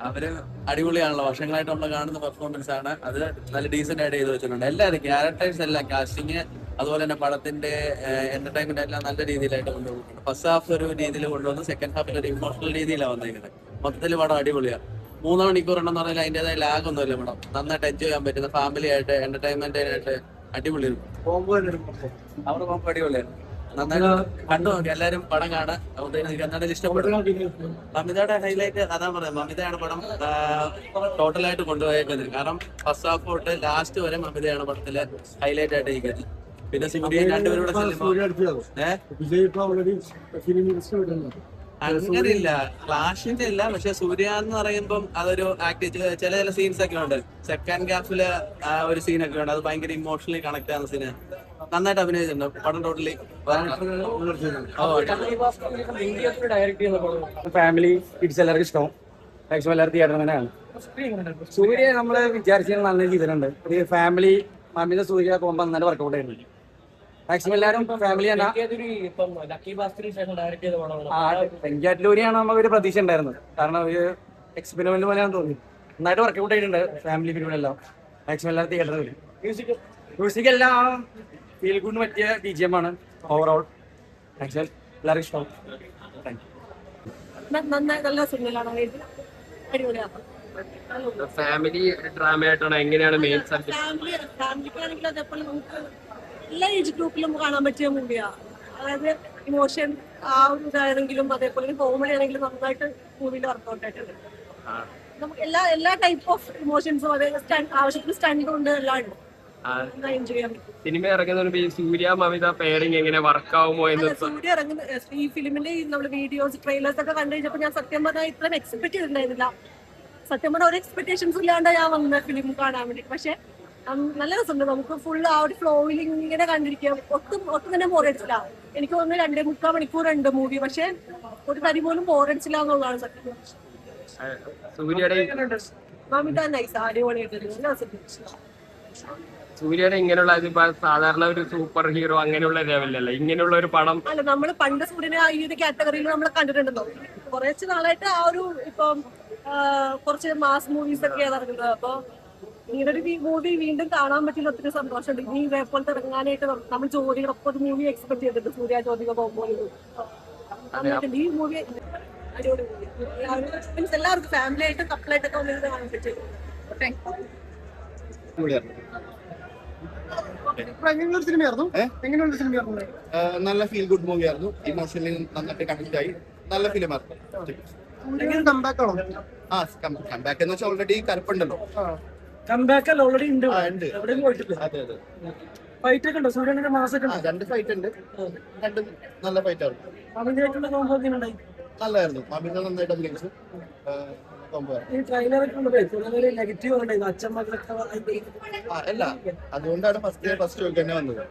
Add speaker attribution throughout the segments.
Speaker 1: അവര് അടിപൊളിയാണല്ലോ, വർഷങ്ങളായിട്ട് നമ്മൾ കാണുന്ന പെർഫോമൻസ് ആണ്. അത് നല്ല ഡീസന്റ് ആയിട്ട് ചെയ്ത് വെച്ചിട്ടുണ്ട്. എല്ലാവരും ക്യാരക്ടേഴ്സ് എല്ലാം, കാസ്റ്റിങ്, അതുപോലെ തന്നെ പടത്തിന്റെ എന്റർടൈൻമെന്റ് എല്ലാം നല്ല രീതിയിലായിട്ട് കൊണ്ടുപോകുന്നുണ്ട്. ഫസ്റ്റ് ഹാഫ് ഒരു രീതിയിൽ കൊണ്ടുവന്ന് സെക്കൻഡ് ഹാഫിൽ ഒരു ഇമോഷണൽ രീതിയിലാണ് വന്നിരിക്കുന്നത്. മൊത്തത്തിൽ പടം അടിപൊളിയാണ്. 3 മണിക്കൂർ ഉണ്ടെന്ന് പറഞ്ഞാൽ അതിൻ്റെതായ ലാഗ് ഒന്നുമില്ല. പടം നന്നായിട്ട് എൻജോയ് ചെയ്യാൻ പറ്റുന്ന, ഫാമിലി ആയിട്ട് എന്റർടൈൻമെന്റ് ആയിട്ട് അടിപൊളിയാണ്. അവർ പോകുമ്പോൾ അടിപൊളിയാണ്. നന്നായിട്ട് കണ്ടു നോക്കി എല്ലാരും പടം കാണാൻ. കന്നഡയിൽ ഇഷ്ടപ്പെടും. മമിതയുടെ ഹൈലൈറ്റ് അതാ പറയാം, മമിതയാണ് പടം ടോട്ടലായിട്ട് കൊണ്ടുപോയേക്കുന്നത്. കാരണം ഫസ്റ്റ് ഹാഫ് തൊട്ട് ലാസ്റ്റ് വരെ മമിതയാണ് പടത്തില് ഹൈലൈറ്റ് ആയിട്ട് ഇരിക്കുന്നത്. പിന്നെ സൂര്യൻ രണ്ടുപേരും അങ്ങനെയില്ല, ക്ലാഷിന്റെ ഇല്ല. പക്ഷെ സൂര്യ എന്ന് പറയുമ്പം അതൊരു ആക്ടിങ്, ചില സീൻസ് ഒക്കെ ഉണ്ട്. സെക്കൻഡ് ഹാഫില് ഒരു സീനൊക്കെ ഉണ്ട്, അത് ഭയങ്കര ഇമോഷണലി കണക്ട് ആവുന്ന സീന്. നന്നായിട്ട് അഭിനയിച്ചിട്ടുണ്ട് പടം ടോട്ടലി.
Speaker 2: ഫാമിലി കിഡ്സ് എല്ലാവർക്കും ഇഷ്ടവും. മാക്സിമം എല്ലാവരും തിയേറ്റർ തന്നെയാണ്. സൂര്യ നമ്മള് വിചാരിച്ച നല്ല ചെയ്തിട്ടുണ്ട്. ഒരു ഫാമിലി മമ്മിന്റെ സൂര്യ പോകുമ്പോ നന്നായിട്ട് വർക്കൗട്ട് ആയിരുന്നു. മാക്സിമം എല്ലാവരും ഫാമിലി തന്നെ. വെങ്കിയാറ്റിലൂരിയാണ് നമുക്കൊരു പ്രതീക്ഷ ഉണ്ടായിരുന്നത്. കാരണം ഒരു എക്സ്പെരിമെന്റ് പോലെയാണ് തോന്നി. നന്നായിട്ട് വർക്കൗട്ട് ആയിട്ടുണ്ട് ഫാമിലി ഫിലിമിലെല്ലാം. മാക്സിമം എല്ലാവരും തിയേറ്ററിൽ വരും. മ്യൂസിക് എല്ലാം ഫീൽ ഗുഡിന് പറ്റിയ BGM ആണ്. ഓവറോൾ മാക്സിമം എല്ലാവർക്കും ഇഷ്ടം.
Speaker 3: ഫാമിലി ഡ്രാമ ആയിട്ടാണ്. എങ്ങനെയാണ് മെയിൻ സബ്ജക്ട്?
Speaker 4: ഫാമിലിക്കാണെങ്കിൽ അതേപോലെ നമുക്ക് എല്ലാ ഏജ് ഗ്രൂപ്പിലും കാണാൻ പറ്റിയ മൂവിയാണ്. അതായത് ഇമോഷൻ ആ ഒരു ഇതാണെങ്കിലും അതേപോലെ കോമഡി ആണെങ്കിലും നന്നായിട്ട് മൂവിയിൽ വർക്കൗട്ട് ആയിട്ടുണ്ട്. നമുക്ക് എല്ലാ ടൈപ്പ് ഓഫ് ഇമോഷൻസും അതായത് ആവശ്യത്തിന് സ്റ്റണ്ട് ഉണ്ട്, എല്ലാം ഉണ്ട്.
Speaker 3: സിനിമ ഇറങ്ങുന്ന സൂര്യ മമിത പെയറിംഗ് എങ്ങനെ വർക്കാവുമോ എന്ന്.
Speaker 4: സൂര്യ ഇറങ്ങുന്ന ഈ ഫിലിമിന്റെ നമ്മൾ വീഡിയോസ് ട്രെയിലേഴ്സ് ഒക്കെ കണ്ടു കഴിഞ്ഞപ്പോൾ ഞാൻ സത്യം പറഞ്ഞാൽ ഇത്ര എക്സ്പെക്ട് ചെയ്തിട്ടുണ്ടായിരുന്നില്ല. സത്യം പറഞ്ഞാൽ ഒരു എക്സ്പെക്ടേഷൻസ് ഇല്ലാണ്ട് ഞാൻ വന്ന ഫിലിം കാണാൻ വേണ്ടി. പക്ഷെ നല്ല രസമുണ്ട്. നമുക്ക് ഫുൾ ആ ഒരു ഫ്ലോയിൽ ഇങ്ങനെ കണ്ടിരിക്കാം. ഒട്ടും തന്നെ ബോറടിച്ചില്ല. എനിക്ക് തോന്നുന്നു 2.25 മണിക്കൂർ ഉണ്ട് മൂവി. പക്ഷെ ഒരു തരി പോലും ബോറടിച്ചില്ല എന്നുള്ളതാണ് സത്യം. മമിത നൈസ്, അടിപൊളിയായിട്ട്.
Speaker 3: സൂര്യയുടെ ഇങ്ങനെയുള്ള സാധാരണ ഒരു സൂപ്പർ ഹീറോ അങ്ങനെയുള്ള ലെവലല്ല, ഇങ്ങനെയുള്ള ഒരു പടം
Speaker 4: അല്ല. നമ്മൾ പണ്ട് സൂര്യനെ ഈ ഒരു കാറ്റഗറിയിൽ നമ്മൾ കണ്ടിട്ടുണ്ടല്ലോ. കുറച്ച് നാളായിട്ട് ആ ഒരു ഇപ്പം കുറച്ച് മാസ് മൂവീസ് ഒക്കെയാണ് ഇറങ്ങുന്നത്. അപ്പൊ ഇങ്ങനൊരു മൂവി വീണ്ടും കാണാൻ പറ്റില്ല, ഒത്തിരി സന്തോഷമുണ്ട്. ഇനി ഇതേപോലത്തെ ഇറങ്ങാനായിട്ട് നമ്മൾ ജോലികളൊക്കെ ഒരു മൂവി എക്സ്പെക്ട് ചെയ്തിട്ടുണ്ട്. സൂര്യ ജ്യോതിക പോകുമ്പോൾ ഈ മൂവി അടിപൊളി മൂവി. എല്ലാവർക്കും ഫാമിലി ആയിട്ടും കപ്പിളായിട്ടൊക്കെ വന്നിട്ട് കാണാൻ പറ്റും.
Speaker 5: നല്ല ഫീൽ ഗുഡ് മൂവി ആയിരുന്നു. ഇമോഷണലി നന്നായിട്ട് കണക്ട് ആയി. നല്ല ഫിലിം ആയിരുന്നു. കംബാക്ക് എന്ന് വെച്ചാൽ ഓൾറെഡി കരുപ്പുണ്ടല്ലോ.
Speaker 2: ഓൾറെഡി ഉണ്ട്.
Speaker 5: അതെ അതെ.
Speaker 2: ഫൈറ്റ് ഒക്കെ ഉണ്ടോ? സൂര്യന്റെ മാസൊക്കെ
Speaker 5: 2 ഫൈറ്റ് ഉണ്ട്. 2 നല്ല ഫൈറ്റ് ആയിരുന്നു. നല്ലായിരുന്നു. മമിത നന്നായിട്ട് അഭിനയിച്ചു. അല്ല, അതുകൊണ്ടാണ് ഫസ്റ്റ് വീക്ക് തന്നെ വന്നത്.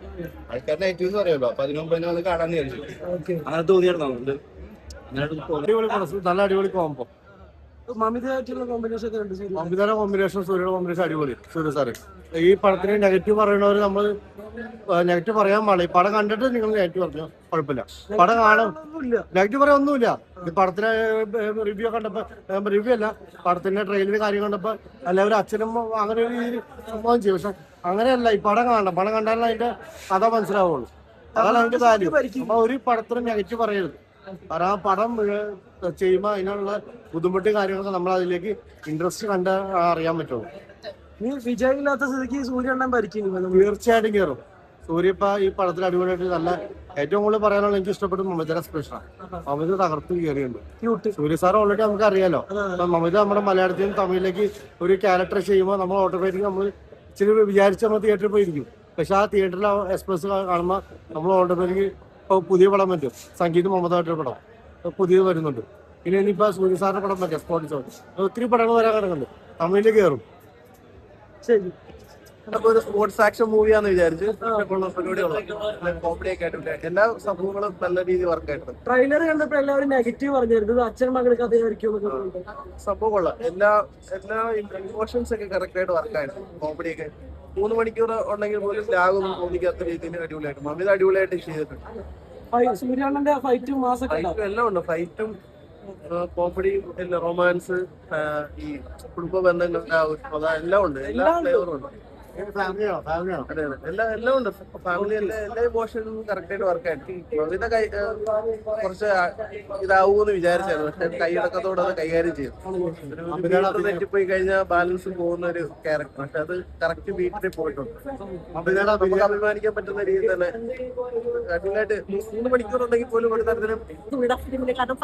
Speaker 5: ആൾക്കാർ നെഗറ്റീവ്സ് പറയുമല്ലോ, അപ്പൊ അതിനു മുമ്പ് തന്നെ വന്ന് കാണാൻ വിചാരിച്ചു. അങ്ങനെ തോന്നിയായിരുന്നു.
Speaker 6: നല്ല അടിപൊളി കോമ്പോ.
Speaker 2: മമിതയായിട്ടുള്ള കോമ്പിനേഷൻ ഒക്കെ ഉണ്ട്.
Speaker 6: മമിതയുടെ കോമ്പിനേഷൻ, സൂര്യയുടെ കോമ്പിനേഷൻ അടിപൊളി. സൂര്യ സാറ് ഈ പടത്തിന് നെഗറ്റീവ് പറയുന്നവർ നമ്മൾ നെഗറ്റീവ് പറയാൻ പാടില്ല. ഈ പടം കണ്ടിട്ട് നിങ്ങൾ നെഗറ്റീവ് പറഞ്ഞാൽ കുഴപ്പമില്ല. പടം കാണാൻ നെഗറ്റീവ് പറയാൻ ഒന്നുമില്ല. ഈ പടത്തിന് റിവ്യൂ കണ്ടപ്പോ, റിവ്യൂ അല്ല, പടത്തിന്റെ ട്രെയിലർ കാര്യം കണ്ടപ്പോ എല്ലാവരും അച്ഛനും അങ്ങനെ ഒരു സംഭവം ചെയ്യും. പക്ഷെ അങ്ങനെയല്ല. ഈ പടം കാണണം. പടം കണ്ടാലും അതിന്റെ കഥ മനസ്സിലാവുള്ളൂ. അതാണ് അതിന്റെ കാര്യം. അപ്പൊ ഒരു പടത്തിന് നെഗറ്റീവ് പറയരുത്. കാരണം ആ പടം ചെയ്യുമ്പോൾ അതിനുള്ള ബുദ്ധിമുട്ട് കാര്യങ്ങളൊക്കെ നമ്മൾ അതിലേക്ക് ഇൻട്രസ്റ്റ് കണ്ട് അറിയാൻ പറ്റുള്ളൂ.
Speaker 2: നീ വിജയമില്ലാത്ത സ്ഥിതിക്ക് സൂര്യണ്ണൻ ഭരിക്കും.
Speaker 6: തീർച്ചയായിട്ടും കയറും. സൂര്യ ഇപ്പൊ ഈ പടത്തിൽ അടിപൊളിയായിട്ട് നല്ല ഏറ്റവും കൂടുതൽ പറയാനുള്ള എനിക്ക് ഇഷ്ടപ്പെട്ടത് മമിതയുടെ എക്സ്പ്രഷനാണ്. മമിത തകർത്ത് കയറിയുണ്ട്. സൂര്യ സാർ ഓൾറെഡി നമുക്ക് അറിയാലോ. അപ്പൊ മമിത നമ്മുടെ മലയാളത്തിൽ നിന്ന് തമിഴിലേക്ക് ഒരു ക്യാരക്ടർ ചെയ്യുമ്പോൾ നമ്മൾ ഓട്ടോമാറ്റിക് നമ്മൾ ഇച്ചിരി വിചാരിച്ച് നമ്മൾ തിയേറ്ററിൽ പോയിരിക്കും. പക്ഷെ ആ തിയേറ്ററിൽ എക്സ്പ്രസ് കാണുമ്പോൾ നമ്മൾ ഓട്ടോമാറ്റിക് ഇപ്പോൾ പുതിയ പടം പറ്റും. സംഗീതം മമതയുടെ പടം പുതിയത് വരുന്നുണ്ട്. പിന്നെ ഇനിയിപ്പോൾ സൂര്യ സാറിന്റെ പടം പറ്റും സ്പോർട്സ്. ഒത്തിരി പടങ്ങൾ വരാൻ കിടക്കുന്നുണ്ട്. തമിഴിലേക്ക് കയറും.
Speaker 2: ശരി.
Speaker 5: അപ്പൊ ഒരു സ്പോർട്സ് ആക്ഷൻ മൂവിയാന്ന് വിചാരിച്ച് കോമഡി ഒക്കെ ആയിട്ടുണ്ട്. എല്ലാ സംഭവങ്ങളും നല്ല രീതിയിൽ വർക്ക് ആയിട്ടുണ്ട്.
Speaker 2: ട്രെയിലർ കണ്ടപ്പോൾ എല്ലാവരും നെഗറ്റീവ് പറഞ്ഞിരുന്നത് അച്ഛൻ മകൾക്ക് അതേമായിരിക്കും.
Speaker 5: സംഭവം കൊള്ളാം. എല്ലാ ഇമോഷൻസ് ഒക്കെ കറക്റ്റ് ആയിട്ട് വർക്ക് ആയിട്ടുണ്ട്. കോമഡി ഒക്കെ 3 മണിക്കൂർ ഉണ്ടെങ്കിൽ പോലും ലാഗൊന്നും തോന്നിക്കാത്ത രീതിയിൽ അടിപൊളിയായിട്ട് മമിത അടിപൊളിയായിട്ട് ചെയ്തിട്ടുണ്ട്.
Speaker 2: സൂര്യാണന്റെ ഫൈറ്റും മാസൊക്കെ
Speaker 5: എല്ലാം ഉണ്ട്. ഫൈറ്റും കോമഡിയും റൊമാൻസ്, ഈ കുടുംബ ബന്ധങ്ങളുടെ എല്ലാം ഉണ്ട്. എല്ലാ ഫ്ലേവറും ഉണ്ട്.
Speaker 6: ഫാമിലിയാണോ?
Speaker 5: അതെ എല്ലാം ഉണ്ട്. ഫാമിലി എല്ലാ ഇമോഷനും കറക്റ്റ് ആയിട്ട് വർക്ക് ആയിട്ട് മമിത കുറച്ച് ഇതാവൂന്ന് വിചാരിച്ചായിരുന്നു. പക്ഷെ കൈയടക്കത്തോടെ അത് കൈകാര്യം ചെയ്തു. തെറ്റിപ്പോയി കഴിഞ്ഞാൽ ബാലൻസ് പോകുന്ന ഒരു ക്യാരക്ടർ. പക്ഷെ അത് കറക്റ്റ് ബീറ്റിൽ പോയിട്ടുണ്ട്. നമുക്ക് അഭിമാനിക്കാൻ പറ്റുന്ന രീതിയിൽ തന്നെ അടിപൊളിയായിട്ട് 3 മണിക്കൂർ ഉണ്ടെങ്കിൽ പോലും ഒരു തരത്തിലും
Speaker 4: കാരണം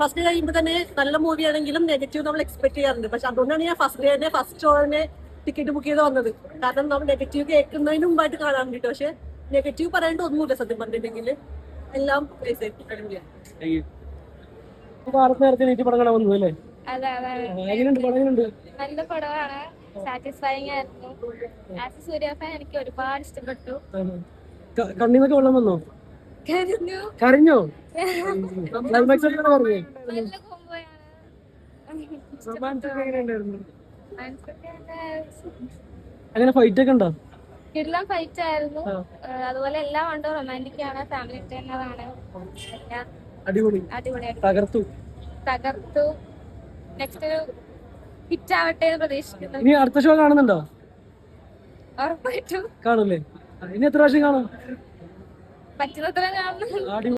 Speaker 4: ഫസ്റ്റ് കഴിയുമ്പോൾ തന്നെ നല്ല മൂവി ആണെങ്കിലും നെഗറ്റീവ് നമ്മൾ എക്സ്പെക്ട് ചെയ്യാറുണ്ട്. പക്ഷെ അതുകൊണ്ടാണ് ഞാൻ ഫസ്റ്റ് ഷോ തന്നെ ടിക്കറ്റ് ബുക്ക് ചെയ്ത് വന്നത്. കാരണം നമ്മൾ നെഗറ്റീവ് കേൾക്കുന്നതിന് മുമ്പായിട്ട് കാണാൻ വേണ്ടിട്ട്. പക്ഷെ നെഗറ്റീവ് പറയേണ്ട ഒന്നുമില്ല സത്യം പറഞ്ഞിട്ടുണ്ടെങ്കിൽ. എല്ലാം
Speaker 2: നേരത്തെ പടം കാണാൻ വന്നു അല്ലേ?
Speaker 7: അതെ അതാണ്
Speaker 2: എങ്ങനെയുണ്ട് പടം? എങ്ങനെയുണ്ട്?
Speaker 7: നല്ല പടമാണ്. സാറ്റിസ്ഫൈങ് ആയിരുന്നു. ആസ് എ സൂര്യ ഫാൻ എനിക്ക് ഒരുപാട് ഇഷ്ടപ്പെട്ടു.
Speaker 2: കണ്ണീന്നൊക്കെ വെള്ളം വന്നോ?
Speaker 7: കരഞ്ഞു.
Speaker 2: കരഞ്ഞോ? ക്ലൈമാക്സ് ഒക്കെ പറഞ്ഞേ.
Speaker 7: നല്ല കോമ്പോയാണ്.
Speaker 2: റൊമാൻസ് ഒക്കെ എങ്ങനെയുണ്ടായിരുന്നു?
Speaker 7: മനസ്സൊക്കെ
Speaker 2: അങ്ങനെ ഫൈറ്റ് ഒക്കെ ഉണ്ടോ?
Speaker 7: എല്ലാം ഫൈറ്റ് ആയിരുന്നു. അതുപോലെ എല്ലാം ഉണ്ട്. റൊമാൻറ്റിക് ആണ്, ഫാമിലി എന്റർടൈനർ ആണ്. എല്ലാം
Speaker 2: അടിപൊളി.
Speaker 7: അടിപൊളിയായിട്ട്
Speaker 2: തകർത്തു.
Speaker 7: നെക്സ്റ്റ് ഒരു ഹിറ്റ് ആവട്ടെ എന്ന് പ്രതീക്ഷിക്കുന്നു.
Speaker 2: ഇനി അടുത്ത ഷോ കാണുന്നുണ്ടോ?
Speaker 7: ഉറപ്പായിട്ടും
Speaker 2: കാണൂലേ? ഇനി എത്ര പ്രാവശ്യം കാണും?
Speaker 7: പറ്റുന്നത്ര കാണുന്നു.